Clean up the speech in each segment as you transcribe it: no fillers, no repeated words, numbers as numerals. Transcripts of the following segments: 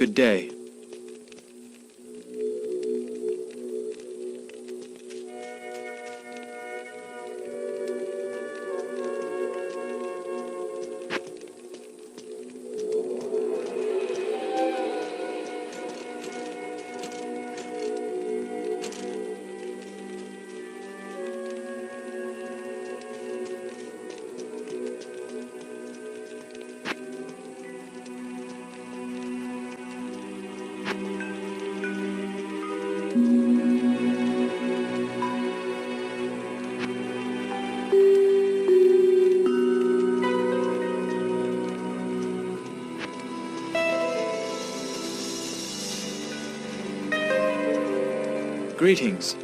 Good day. Greetings.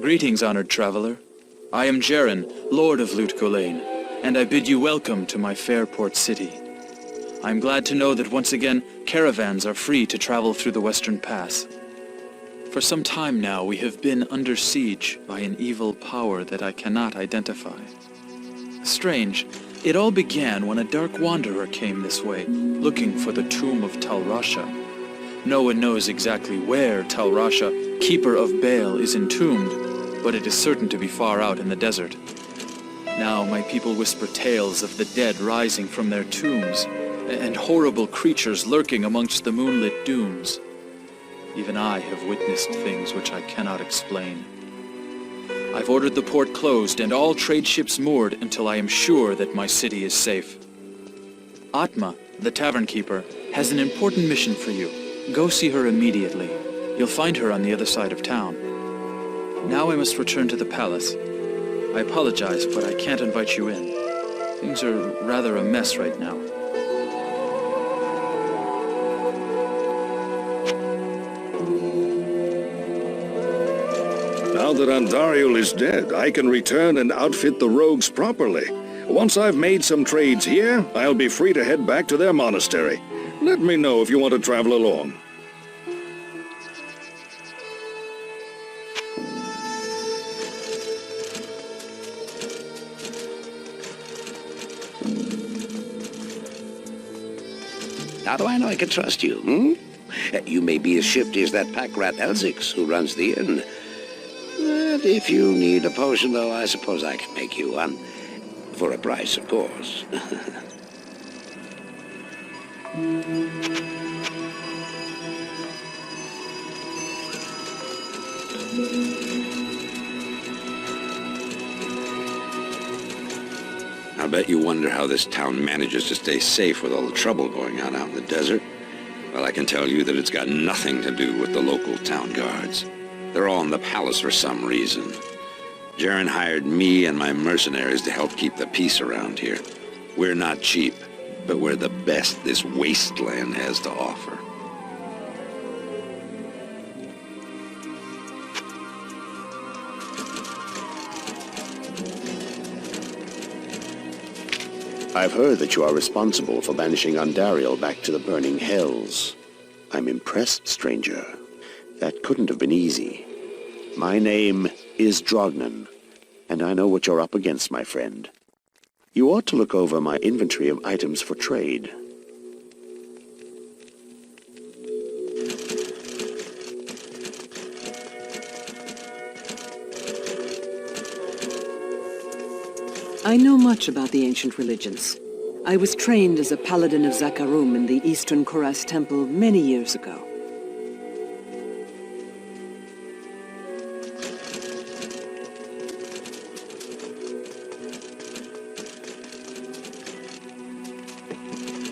Greetings, honored traveler. I am Jaren, Lord of Luth Golein, and I bid you welcome to my fair port city. I am glad to know that once again, caravans are free to travel through the Western Pass. For some time now, we have been under siege by an evil power that I cannot identify. Strange, it all began when a dark wanderer came this way, looking for the tomb of Rasha. No one knows exactly where Rasha, keeper of Baal, is entombed, but it is certain to be far out in the desert. Now my people whisper tales of the dead rising from their tombs, and horrible creatures lurking amongst the moonlit dunes. Even I have witnessed things which I cannot explain. I've ordered the port closed and all trade ships moored until I am sure that my city is safe. Atma, the tavern keeper, has an important mission for you. Go see her immediately. You'll find her on the other side of town. Now I must return to the palace. I apologize, but I can't invite you in. Things are rather a mess right now. Now that Andariel is dead, I can return and outfit the rogues properly. Once I've made some trades here, I'll be free to head back to their monastery. Let me know if you want to travel along. How do I know I can trust you, You may be as shifty as that pack rat Elzix who runs the inn. But But if you need a potion, though, I suppose I can make you one. For a price, of course. I bet you wonder how this town manages to stay safe with all the trouble going on out in the desert. Well, I can tell you that it's got nothing to do with the local town guards. They're all in the palace for some reason. Jaren hired me and my mercenaries to help keep the peace around here. We're not cheap, but we're the best this wasteland has to offer. I've heard that you are responsible for banishing Duriel back to the burning hells. I'm impressed, stranger. That couldn't have been easy. My name is Drognan, and I know what you're up against, my friend. You ought to look over my inventory of items for trade. I know much about the ancient religions. I was trained as a paladin of Zakarum in the Eastern Koras Temple many years ago.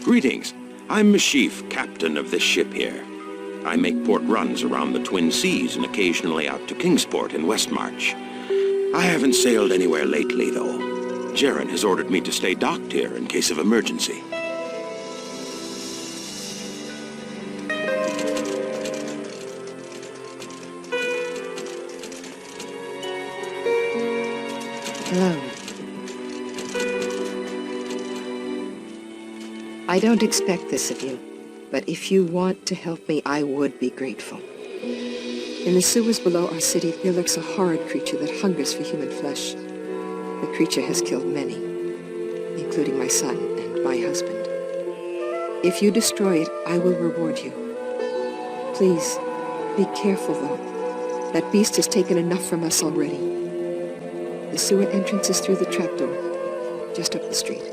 Greetings. I'm Mashif, captain of this ship here. I make port runs around the Twin Seas and occasionally out to Kingsport in Westmarch. I haven't sailed anywhere lately, though. Jaren has ordered me to stay docked here in case of emergency. Hello. I don't expect this of you, but if you want to help me, I would be grateful. In the sewers below our city, there lurks a horrid creature that hungers for human flesh. The creature has killed many, including my son and my husband. If you destroy it, I will reward you. Please, be careful, though. That beast has taken enough from us already. The sewer entrance is through the trapdoor, just up the street.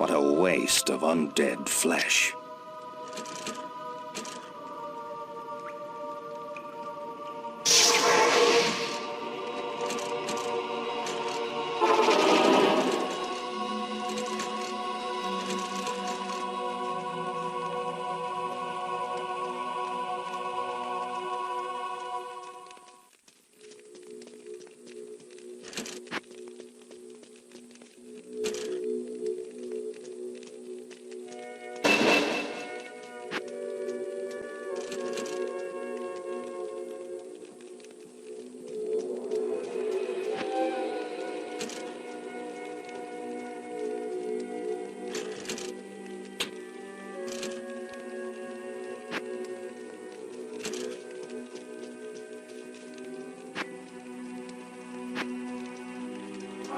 What a waste of undead flesh.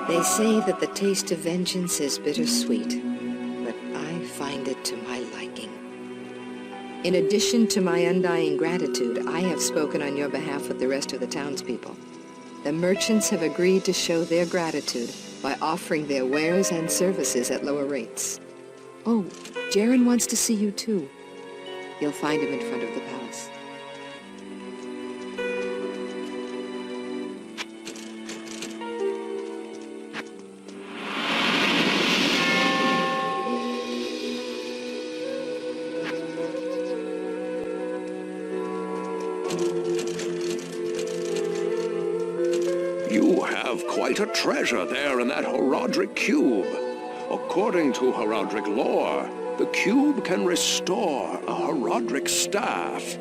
They say that the taste of vengeance is bittersweet, but I find it to my liking. In addition to my undying gratitude, I have spoken on your behalf with the rest of the townspeople. The merchants have agreed to show their gratitude by offering their wares and services at lower rates. Oh, Jaren wants to see you too. You'll find him in front of the palace. You have quite a treasure there in that Horadric cube. According to Horadric lore, the cube can restore a Horadric staff.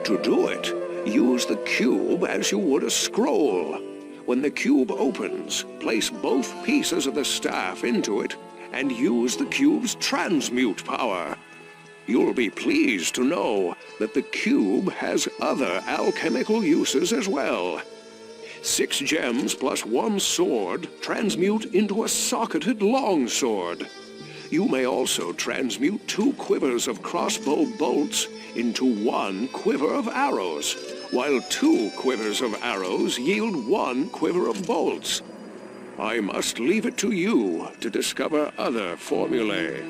To do it, use the cube as you would a scroll. When the cube opens, place both pieces of the staff into it and use the cube's transmute power. You'll be pleased to know that the cube has other alchemical uses as well. 6 gems plus 1 sword transmute into a socketed longsword. You may also transmute 2 quivers of crossbow bolts into 1 quiver of arrows, while 2 quivers of arrows yield 1 quiver of bolts. I must leave it to you to discover other formulae.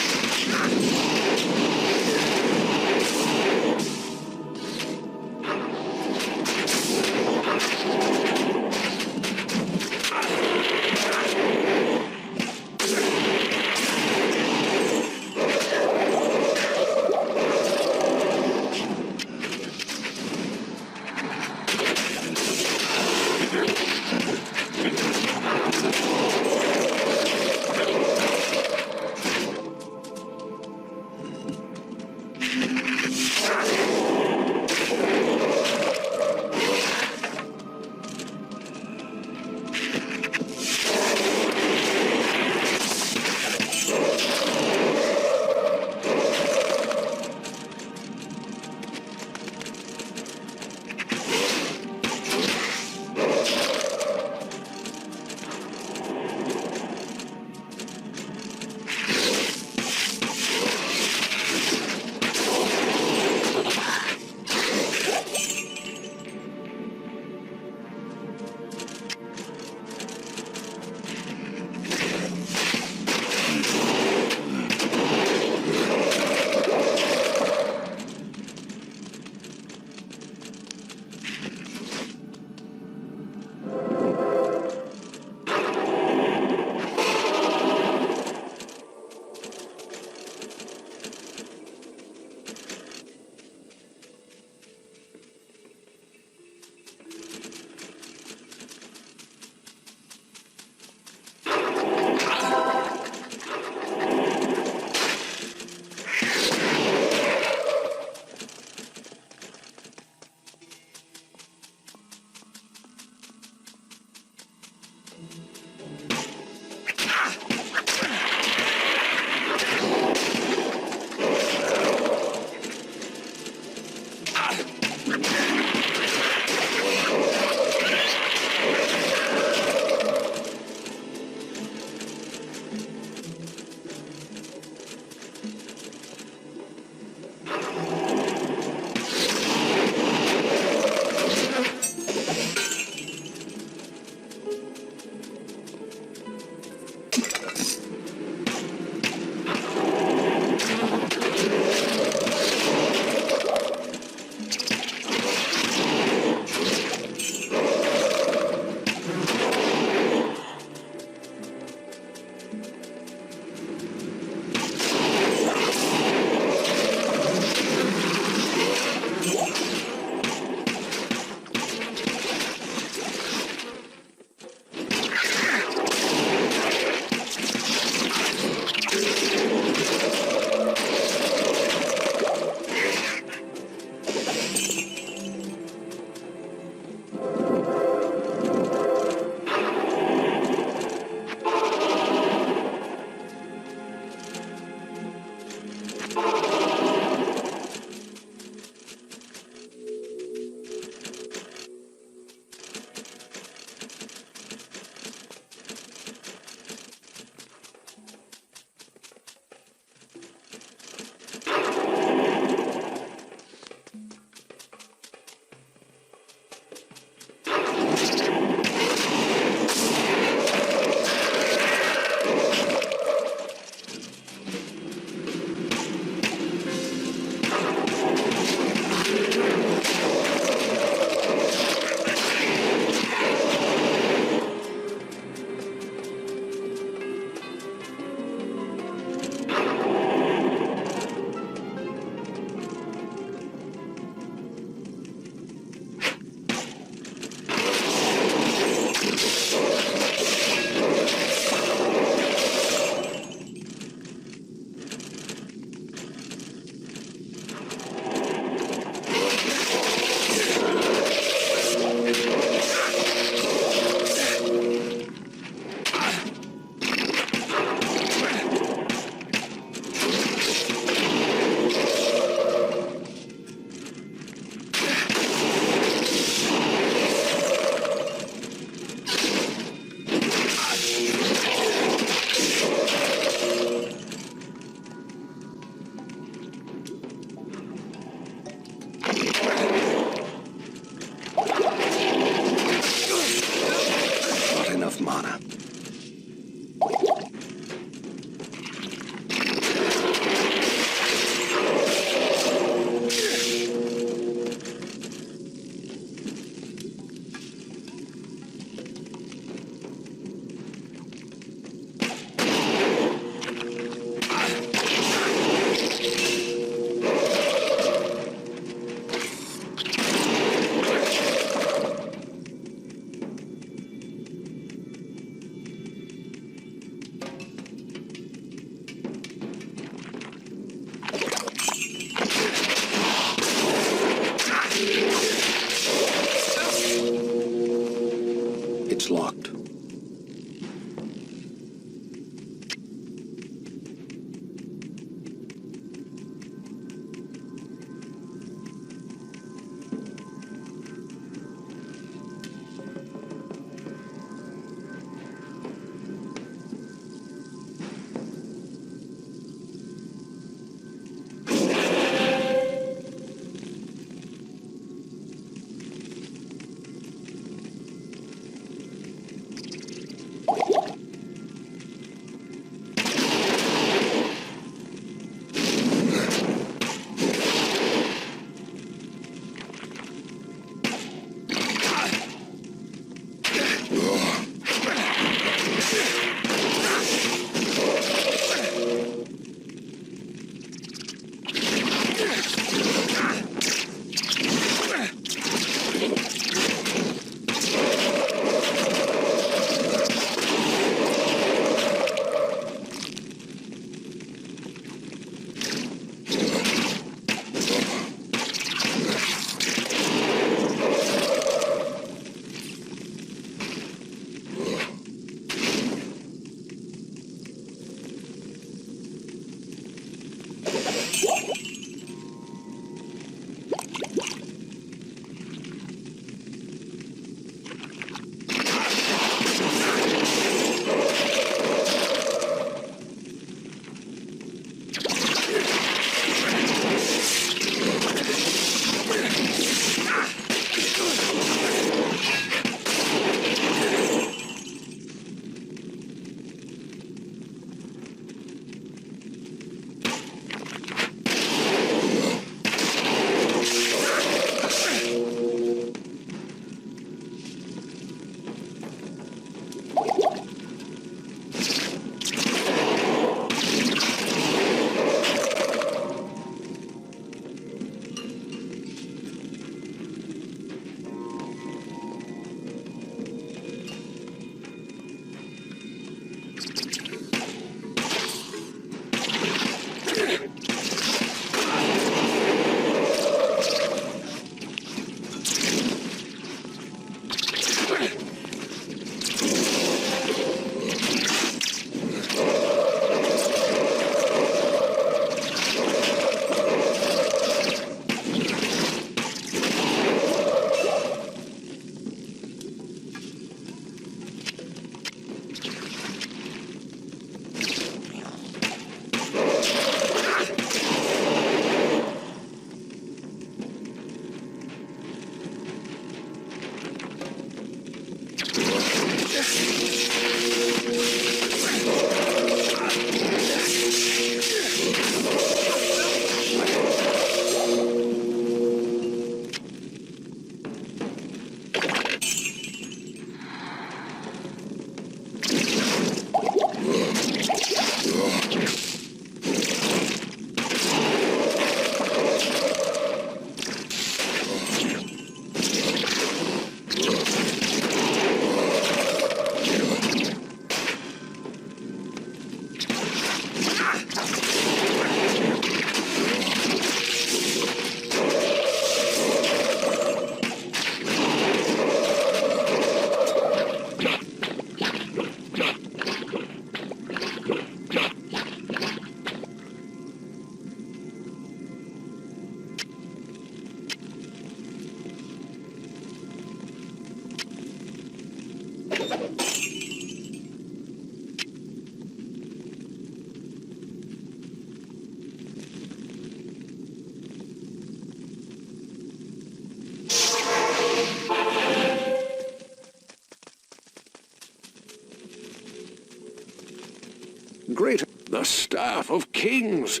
The Staff of Kings!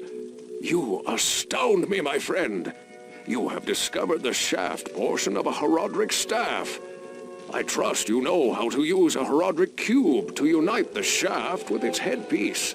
You astound me, my friend. You have discovered the shaft portion of a Horadric staff. I trust you know how to use a Horadric cube to unite the shaft with its headpiece.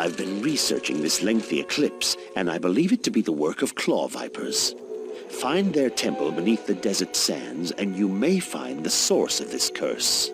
I've been researching this lengthy eclipse, and I believe it to be the work of claw vipers. Find their temple beneath the desert sands, and you may find the source of this curse.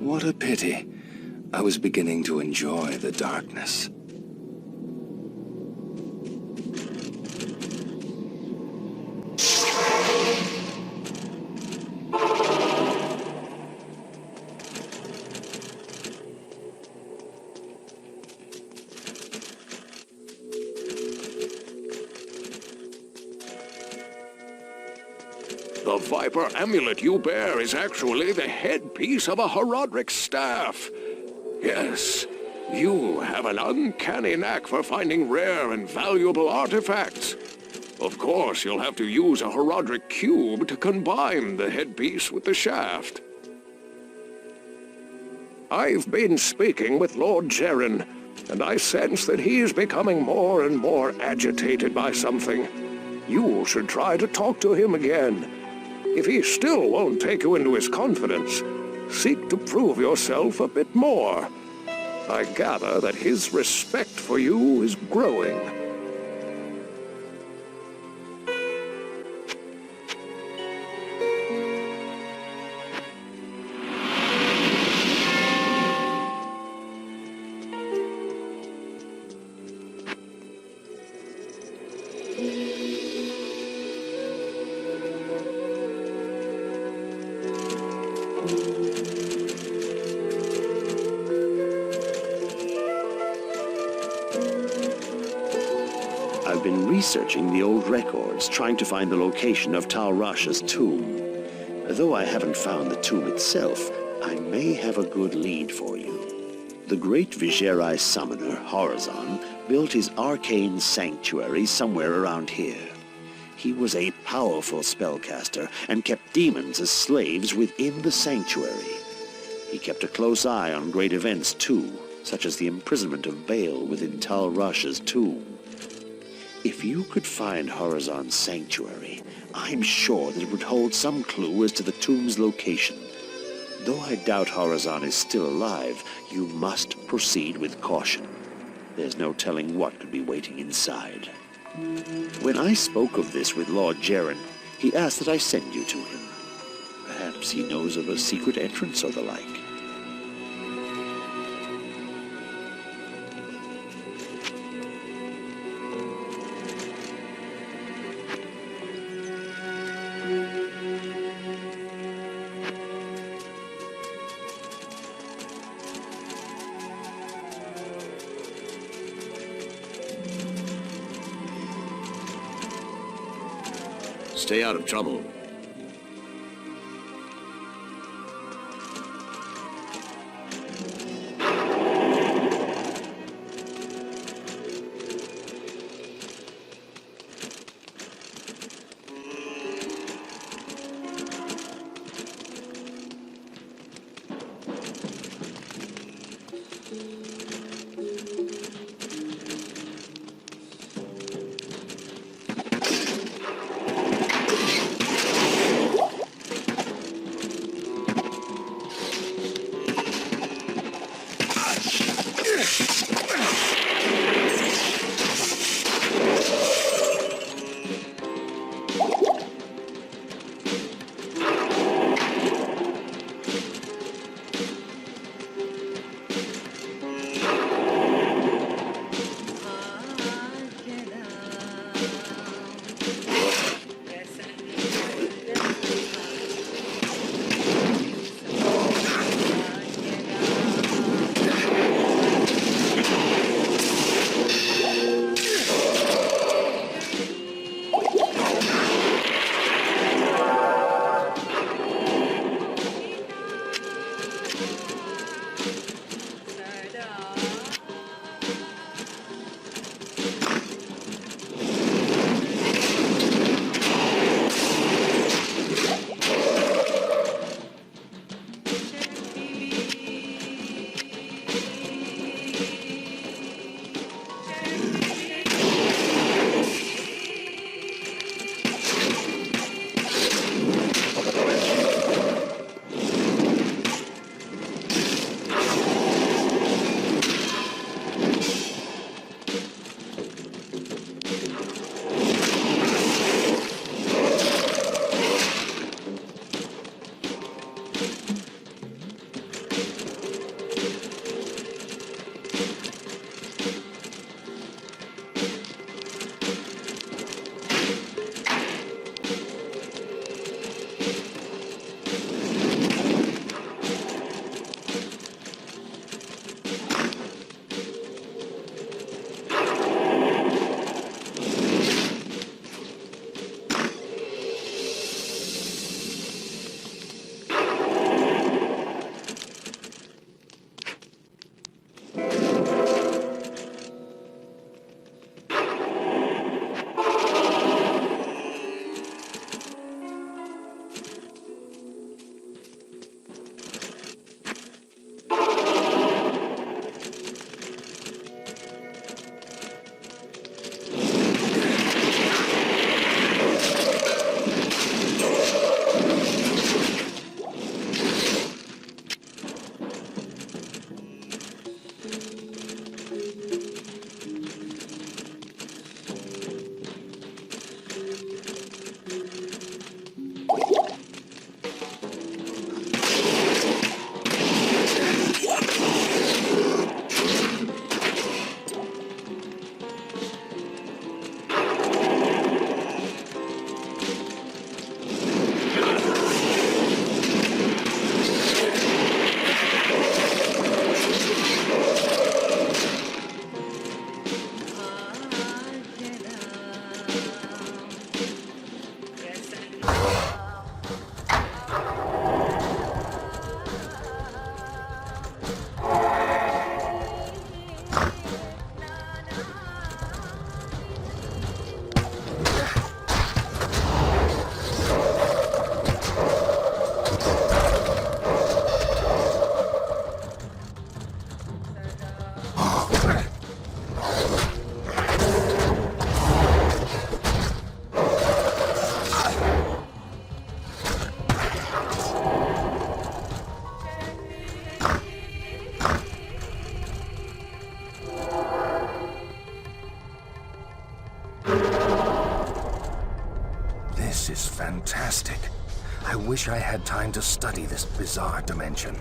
What a pity. I was beginning to enjoy the darkness. The Viper amulet you bear is actually the headpiece of a Horadric staff. Yes, you have an uncanny knack for finding rare and valuable artifacts. Of course, you'll have to use a Horadric cube to combine the headpiece with the shaft. I've been speaking with Lord Jeren, and I sense that he's becoming more and more agitated by something. You should try to talk to him again. If he still won't take you into his confidence, seek to prove yourself a bit more. I gather that his respect for you is growing. I've been researching the old records, trying to find the location of Tal Rasha's tomb. Though I haven't found the tomb itself, I may have a good lead for you. The great Vizjerei summoner, Horazon, built his arcane sanctuary somewhere around here. He was a powerful spellcaster and kept demons as slaves within the sanctuary. He kept a close eye on great events too, such as the imprisonment of Baal within Tal Rasha's tomb. If you could find Horazon's sanctuary, I'm sure that it would hold some clue as to the tomb's location. Though I doubt Horazon is still alive, you must proceed with caution. There's no telling what could be waiting inside. When I spoke of this with Lord Jeren, he asked that I send you to him. Perhaps he knows of a secret entrance or the like. Stay out of trouble. I wish I had time to study this bizarre dimension.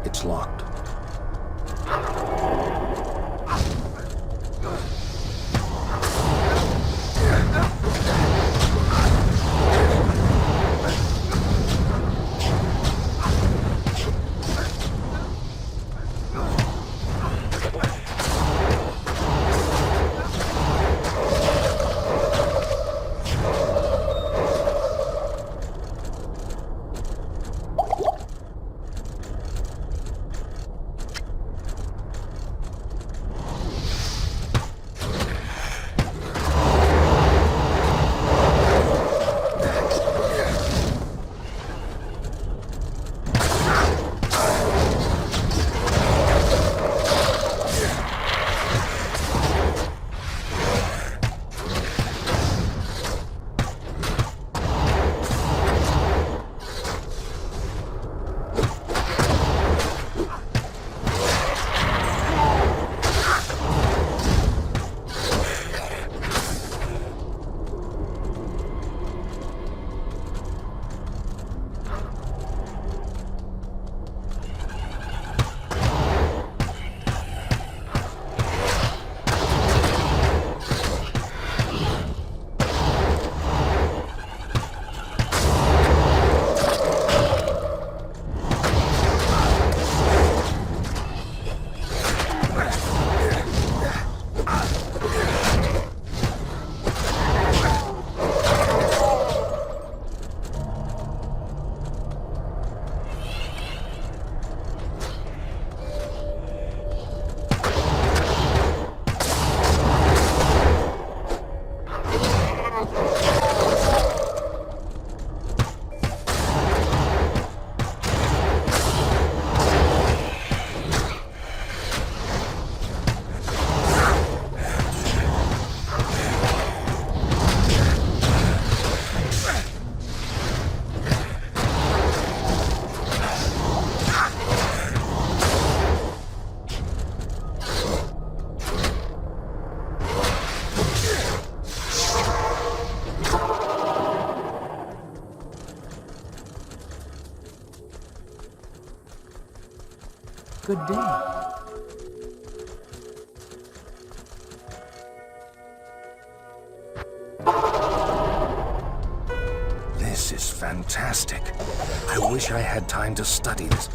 It's locked. Good day. This is fantastic. I wish I had time to study this.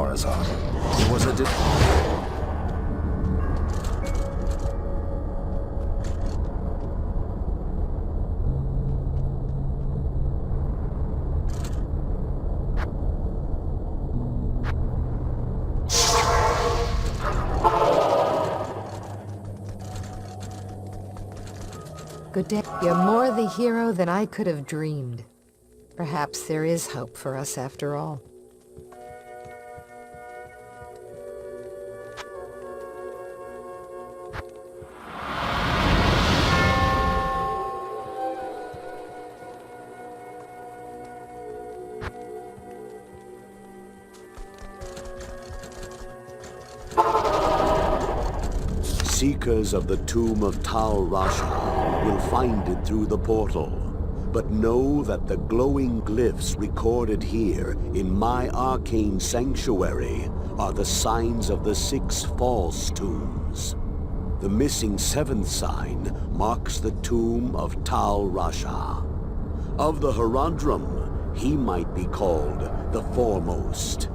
Horazon. It was a Good day. You're more the hero than I could have dreamed. Perhaps there is hope for us after all. Seekers of the tomb of Rasha will find it through the portal, but know that the glowing glyphs recorded here in my arcane sanctuary are the signs of the 6 false tombs. The missing 7th sign marks the tomb of Rasha. Of the Horadric, he might be called the foremost.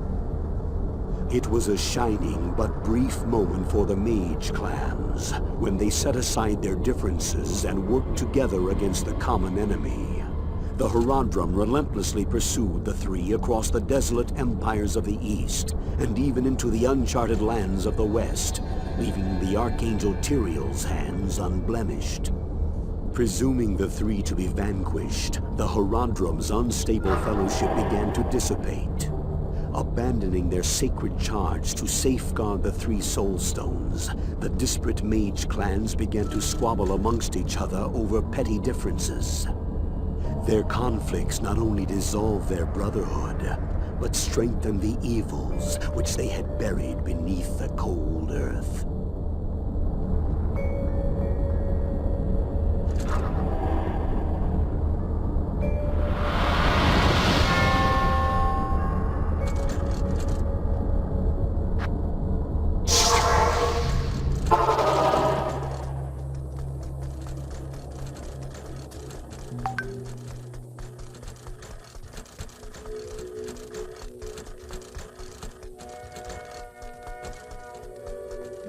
It was a shining but brief moment for the mage clans when they set aside their differences and worked together against the common enemy. The Horadric relentlessly pursued the 3 across the desolate empires of the east and even into the uncharted lands of the west, leaving the Archangel Duriel's hands unblemished. Presuming the 3 to be vanquished, the Horadric's unstable fellowship began to dissipate. Abandoning their sacred charge to safeguard the 3 soul stones, the disparate mage clans began to squabble amongst each other over petty differences. Their conflicts not only dissolved their brotherhood, but strengthened the evils which they had buried beneath the cold earth.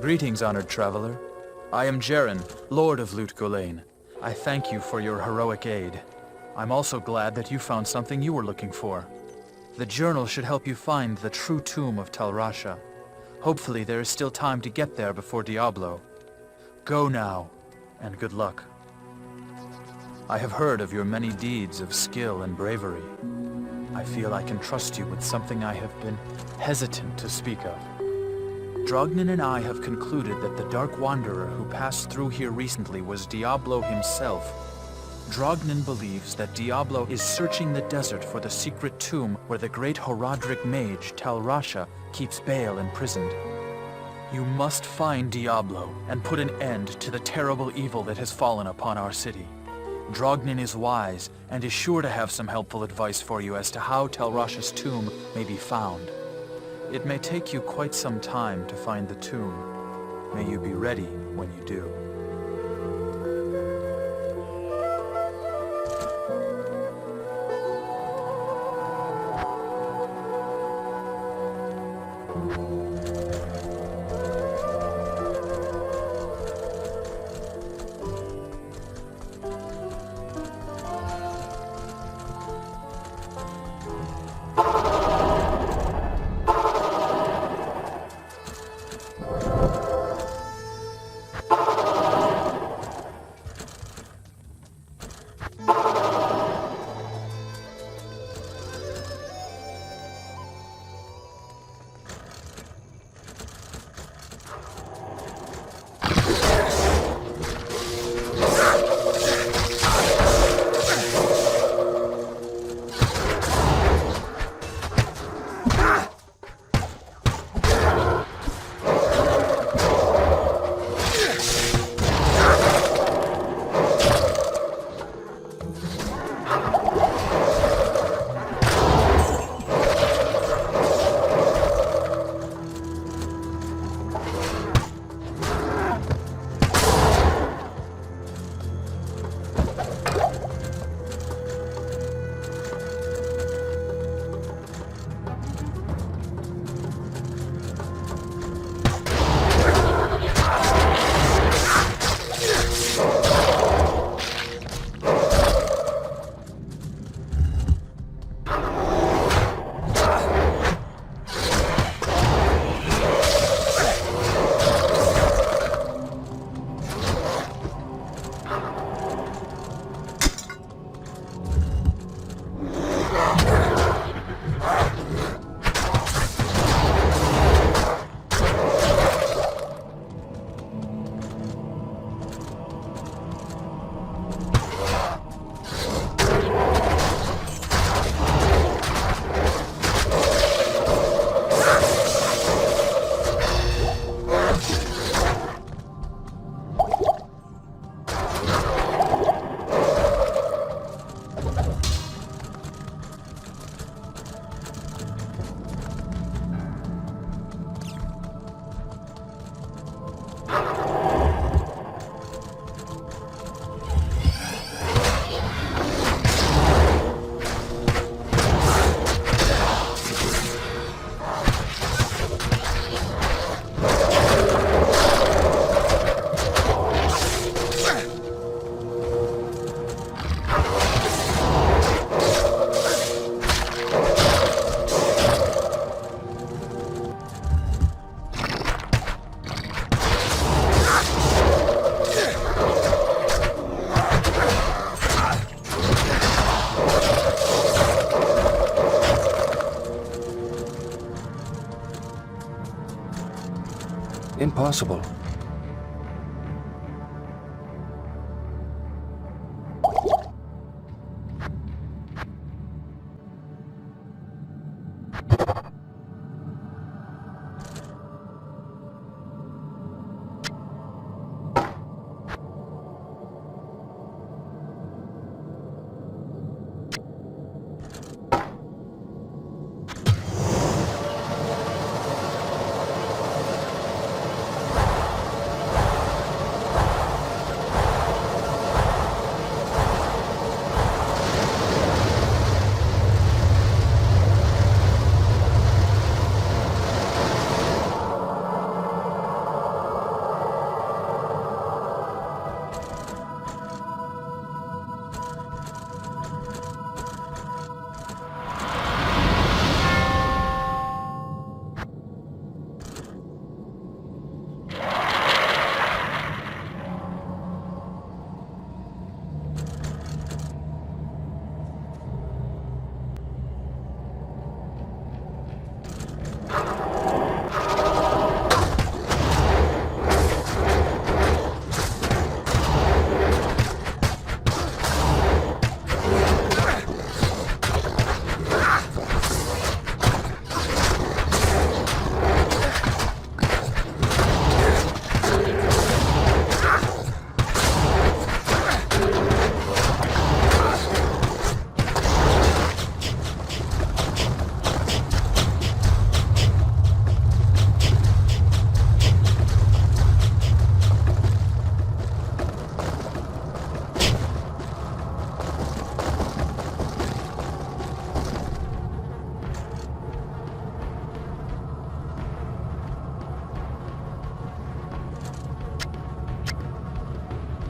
Greetings, honored traveler. I am Jaren, Lord of Luth Golein. I thank you for your heroic aid. I'm also glad that you found something you were looking for. The journal should help you find the true tomb of Rasha. Hopefully there is still time to get there before Diablo. Go now, and good luck. I have heard of your many deeds of skill and bravery. I feel I can trust you with something I have been hesitant to speak of. Drognin and I have concluded that the Dark Wanderer who passed through here recently was Diablo himself. Drognin believes that Diablo is searching the desert for the secret tomb where the great Horadric mage Rasha keeps Baal imprisoned. You must find Diablo and put an end to the terrible evil that has fallen upon our city. Drognin is wise and is sure to have some helpful advice for you as to how Rasha's tomb may be found. It may take you quite some time to find the tomb. May you be ready when you do. Impossible.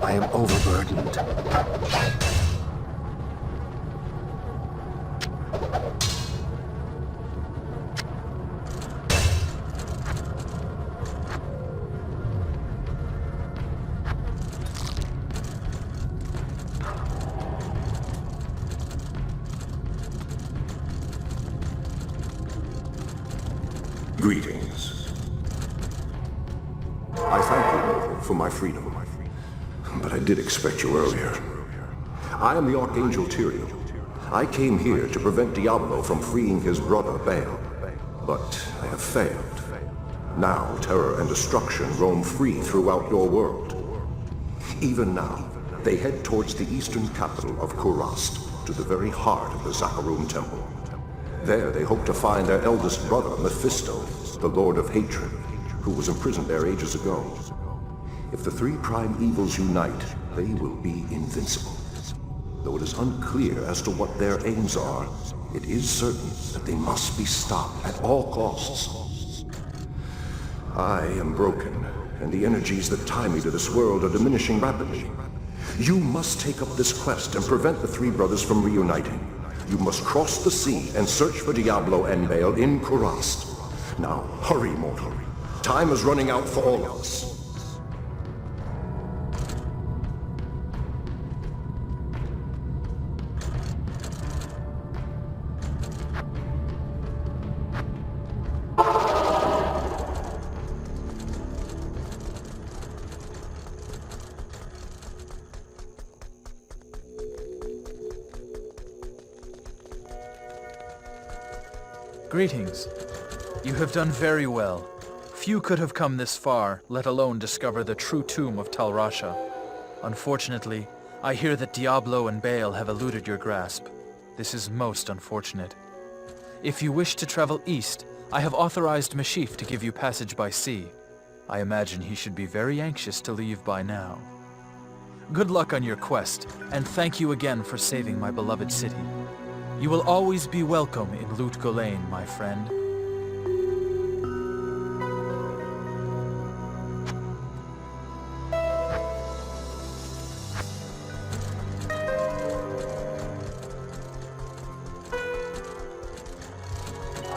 I am overburdened. Greetings. I thank you, mortal, for my freedom. But I did expect you earlier. I am the Archangel Duriel. I came here to prevent Diablo from freeing his brother, Baal. But I have failed. Now terror and destruction roam free throughout your world. Even now, they head towards the eastern capital of Kurast, to the very heart of the Zakarum Temple. There they hope to find their eldest brother, Mephisto, the Lord of Hatred, who was imprisoned there ages ago. If the three prime evils unite, they will be invincible. Though it is unclear as to what their aims are, it is certain that they must be stopped at all costs. I am broken, and the energies that tie me to this world are diminishing rapidly. You must take up this quest and prevent the three brothers from reuniting. You must cross the sea and search for Diablo and Baal in Kurast. Now, hurry, mortal. Time is running out for all of us. Greetings. You have done very well. Few could have come this far, let alone discover the true tomb of Tal Rasha. Unfortunately, I hear that Diablo and Baal have eluded your grasp. This is most unfortunate. If you wish to travel east, I have authorized Mashif to give you passage by sea. I imagine he should be very anxious to leave by now. Good luck on your quest, and thank you again for saving my beloved city. You will always be welcome in Luth Golein, my friend.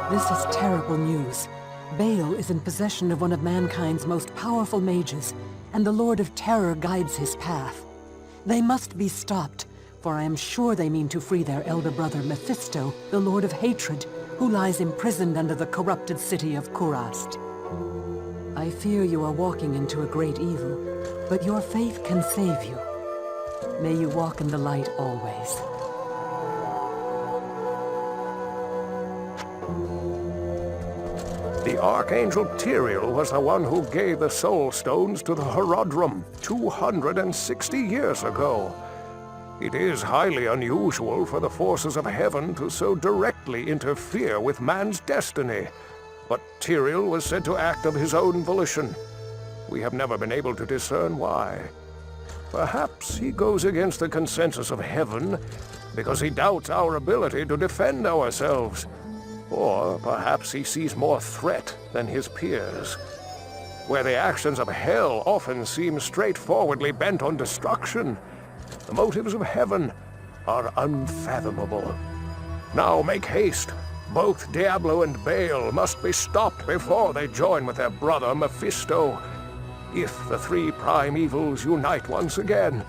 This is terrible news. Baal is in possession of one of mankind's most powerful mages, and the Lord of Terror guides his path. They must be stopped, for I am sure they mean to free their elder brother Mephisto, the Lord of Hatred, who lies imprisoned under the corrupted city of Kurast. I I fear you are walking into a great evil, but your faith can save you. May you walk in the light always. The Archangel Duriel was the one who gave the Soul Stones to the Horadric 260 years ago. It is highly unusual for the forces of heaven to so directly interfere with man's destiny, but Duriel was said to act of his own volition. We have never been able to discern why. Perhaps he goes against the consensus of heaven because he doubts our ability to defend ourselves. Or perhaps he sees more threat than his peers. Where the actions of hell often seem straightforwardly bent on destruction, the motives of heaven are unfathomable. Now make haste. Both Diablo and Baal must be stopped before they join with their brother Mephisto. If the three prime evils unite once again,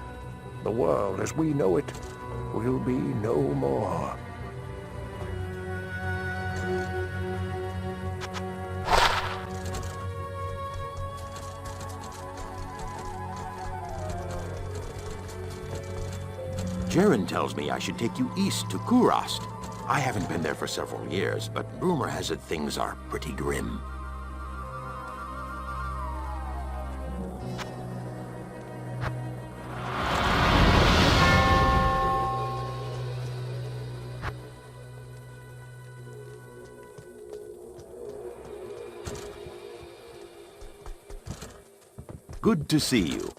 the world as we know it will be no more. Jaren tells me I should take you east to Kurast. I haven't been there for several years, but rumor has it things are pretty grim. Good to see you.